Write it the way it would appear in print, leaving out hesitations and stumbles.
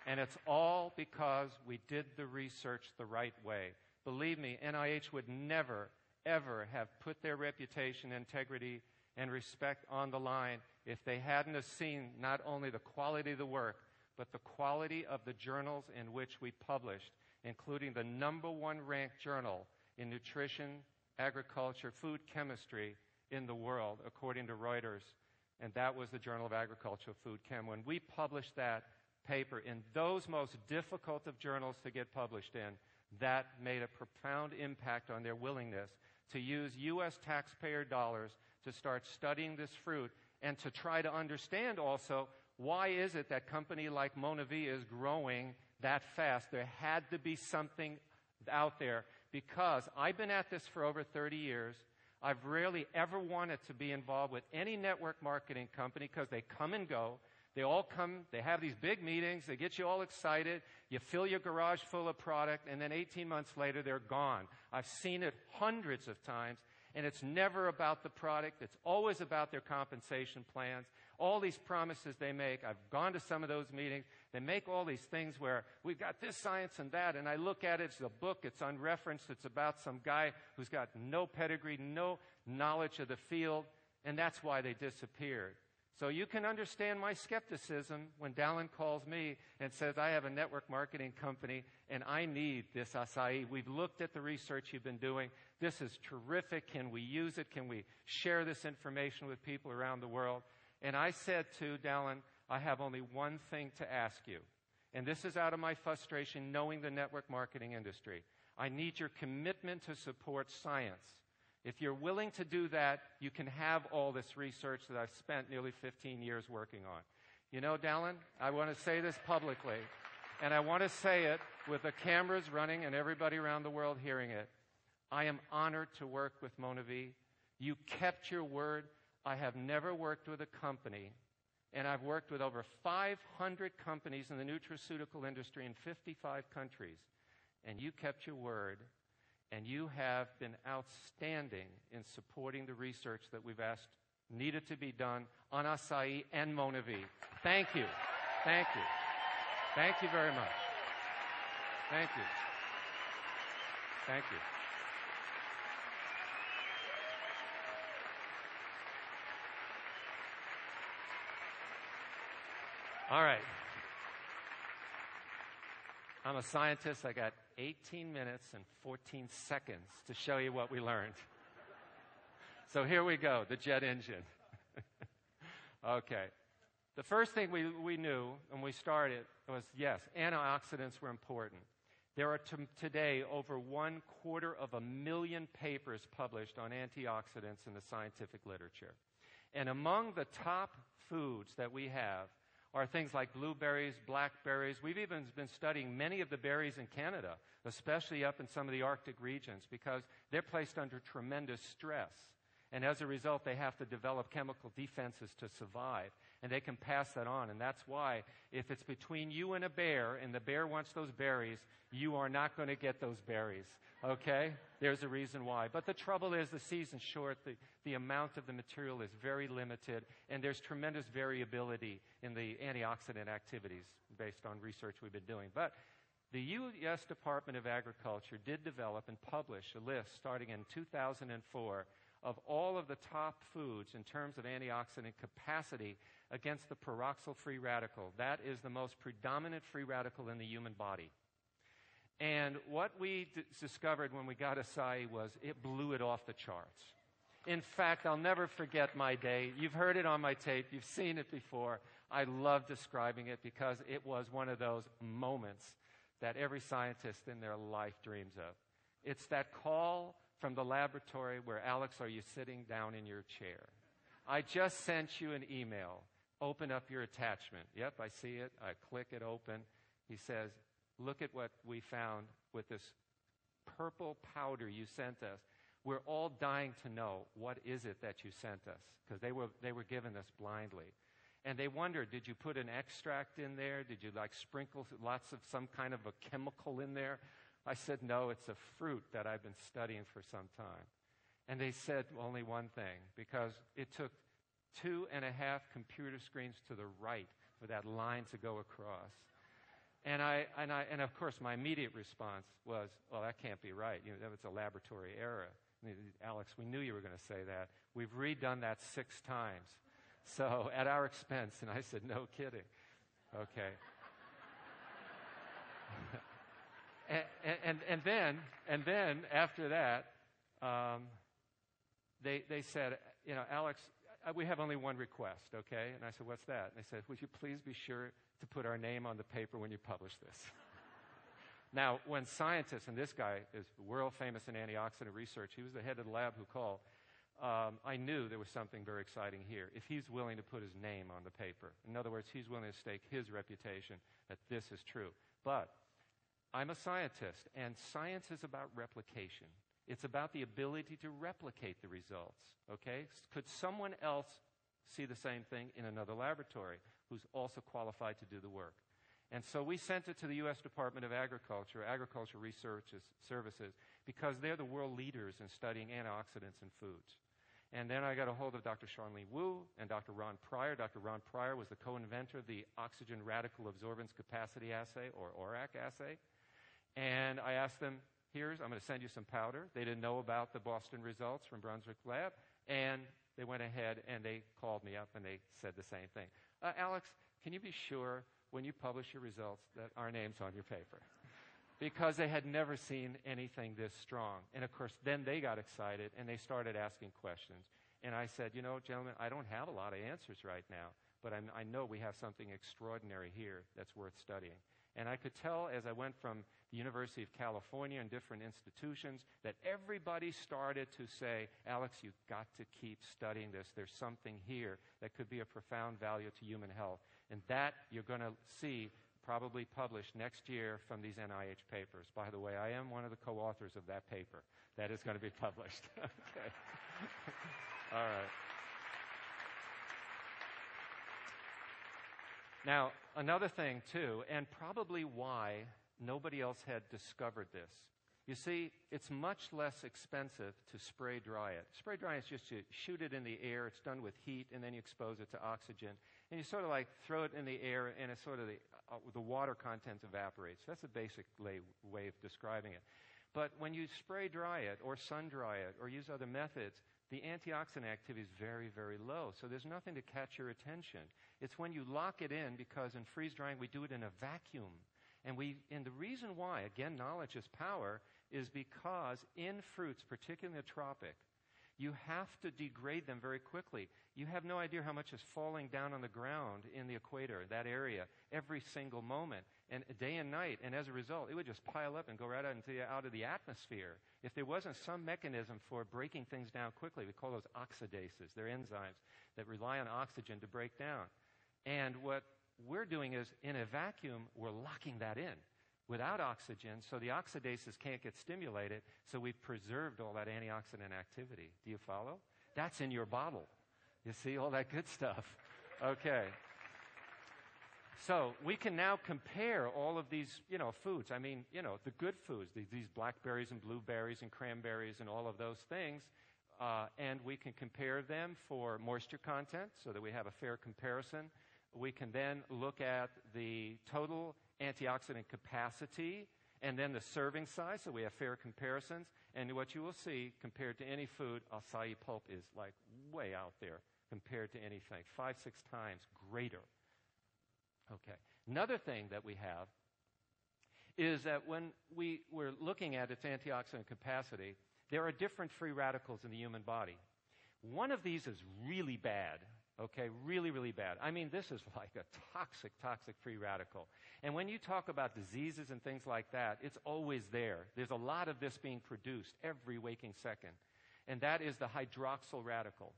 And it's all because we did the research the right way. Believe me, NIH would never, ever have put their reputation, integrity, and respect on the line if they hadn't have seen not only the quality of the work, but the quality of the journals in which we published, including the #1 ranked journal in nutrition, agriculture, food chemistry in the world, according to Reuters. And that was the Journal of Agricultural Food Chem. When we published that paper in those most difficult of journals to get published in, that made a profound impact on their willingness to use U.S. taxpayer dollars to start studying this fruit and to try to understand also why is it that a company like Monavie is growing that fast. There had to be something out there, because I've been at this for over 30 years. I've rarely ever wanted to be involved with any network marketing company because they come and go. They all come, they have these big meetings, they get you all excited, you fill your garage full of product, and then 18 months later, they're gone. I've seen it hundreds of times, and it's never about the product. It's always about their compensation plans. All these promises they make, I've gone to some of those meetings. They make all these things where we've got this science and that, and I look at it, it's a book, it's unreferenced, it's about some guy who's got no pedigree, no knowledge of the field, and that's why they disappeared. So you can understand my skepticism when Dallin calls me and says, I have a network marketing company and I need this acai. We've looked at the research you've been doing. This is terrific. Can we use it? Can we share this information with people around the world? And I said to Dallin, I have only one thing to ask you. And this is out of my frustration knowing the network marketing industry. I need your commitment to support science. If you're willing to do that, you can have all this research that I've spent nearly 15 years working on. You know, Dallin, I want to say this publicly, and I want to say it with the cameras running and everybody around the world hearing it. I am honored to work with Monavie. You kept your word. I have never worked with a company, and I've worked with over 500 companies in the nutraceutical industry in 55 countries, and you kept your word. And you have been outstanding in supporting the research that we've asked needed to be done on acai and Monavie. Thank you. Thank you. Thank you very much. Thank you. Thank you. All right. I'm a scientist. I got 18 minutes and 14 seconds to show you what we learned. So here we go, the jet engine. Okay. The first thing we knew when we started was, yes, antioxidants were important. There are today over 250,000 papers published on antioxidants in the scientific literature. And among the top foods that we have are things like blueberries, blackberries. We've even been studying many of the berries in Canada, especially up in some of the Arctic regions, because they're placed under tremendous stress. And as a result, they have to develop chemical defenses to survive. And they can pass that on. And that's why if it's between you and a bear, and the bear wants those berries, you are not going to get those berries. Okay? There's a reason why. But the trouble is the season's short. The amount of the material is very limited. And there's tremendous variability in the antioxidant activities based on research we've been doing. But the U.S. Department of Agriculture did develop and publish a list starting in 2004 of all of the top foods in terms of antioxidant capacity against the peroxyl free radical. That is the most predominant free radical in the human body. And what we discovered when we got acai was it blew it off the charts. In fact, I'll never forget my day. You've heard it on my tape. You've seen it before. I love describing it because it was one of those moments that every scientist in their life dreams of. It's that call from the laboratory where, Alex, are you sitting down in your chair? I just sent you an email. Open up your attachment. Yep, I see it. I click it open. He says, look at what we found with this purple powder you sent us. We're all dying to know what is it that you sent us, because they were given this blindly. And they wondered, did you put an extract in there? Did you sprinkle lots of some kind of a chemical in there? I said, no, it's a fruit that I've been studying for some time. And they said only one thing, because it took 2.5 computer screens to the right for that line to go across. And of course, my immediate response was, well, that can't be right. That was a laboratory error. Alex, we knew you were going to say that. We've redone that 6 times. So at our expense. And I said, no kidding. Okay. and then after that, they said, Alex, we have only one request, okay? And I said, what's that? And they said, would you please be sure to put our name on the paper when you publish this? Now, when scientists, and this guy is world famous in antioxidant research, he was the head of the lab who called, I knew there was something very exciting here. If he's willing to put his name on the paper. In other words, he's willing to stake his reputation that this is true. But I'm a scientist, and science is about replication. It's about the ability to replicate the results, okay? Could someone else see the same thing in another laboratory who's also qualified to do the work? And so we sent it to the U.S. Department of Agriculture Research Services, because they're the world leaders in studying antioxidants in foods. And then I got a hold of Dr. Charlene Wu and Dr. Ron Pryor. Dr. Ron Pryor was the co-inventor of the Oxygen Radical Absorbance Capacity Assay, or ORAC assay. And I asked them, I'm going to send you some powder. They didn't know about the Boston results from Brunswick Lab. And they went ahead and they called me up and they said the same thing. Alex, can you be sure when you publish your results that our name's on your paper? Because they had never seen anything this strong. And of course, then they got excited and they started asking questions. And I said, gentlemen, I don't have a lot of answers right now, but I know we have something extraordinary here that's worth studying. And I could tell as I went from the University of California and different institutions that everybody started to say, Alex, you've got to keep studying this. There's something here that could be of profound value to human health. And that you're going to see probably published next year from these NIH papers. By the way, I am one of the co-authors of that paper that is going to be published. Okay. All right. Now, another thing, too, and probably why nobody else had discovered this. You see, it's much less expensive to spray dry it. Spray dry is just to shoot it in the air. It's done with heat, and then you expose it to oxygen. And you sort of like throw it in the air, and it's sort of the water content evaporates. That's a basic way of describing it. But when you spray dry it or sun dry it or use other methods, the antioxidant activity is very, very low. So there's nothing to catch your attention. It's when you lock it in, because in freeze drying we do it in a vacuum. And the reason why, again, knowledge is power, is because in fruits, particularly in the tropic, you have to degrade them very quickly. You have no idea how much is falling down on the ground in the equator, that area, every single moment, and day and night. And as a result, it would just pile up and go right out of the atmosphere. If there wasn't some mechanism for breaking things down quickly, we call those oxidases. They're enzymes that rely on oxygen to break down. And what we're doing is, in a vacuum, we're locking that in without oxygen, so the oxidases can't get stimulated, so we've preserved all that antioxidant activity. Do you follow? That's in your bottle. You see all that good stuff. Okay. So we can now compare all of these, foods. I mean, the good foods, these blackberries and blueberries and cranberries and all of those things, and we can compare them for moisture content so that we have a fair comparison. We can then look at the total antioxidant capacity and then the serving size, so we have fair comparisons. And what you will see, compared to any food, acai pulp is like way out there compared to anything, 5-6 times greater. Okay. Another thing that we have is that when we were looking at its antioxidant capacity, there are different free radicals in the human body. One of these is really bad. Okay, really, really bad. I mean, this is like a toxic free radical. And when you talk about diseases and things like that, it's always there. There's a lot of this being produced every waking second. And that is the hydroxyl radical.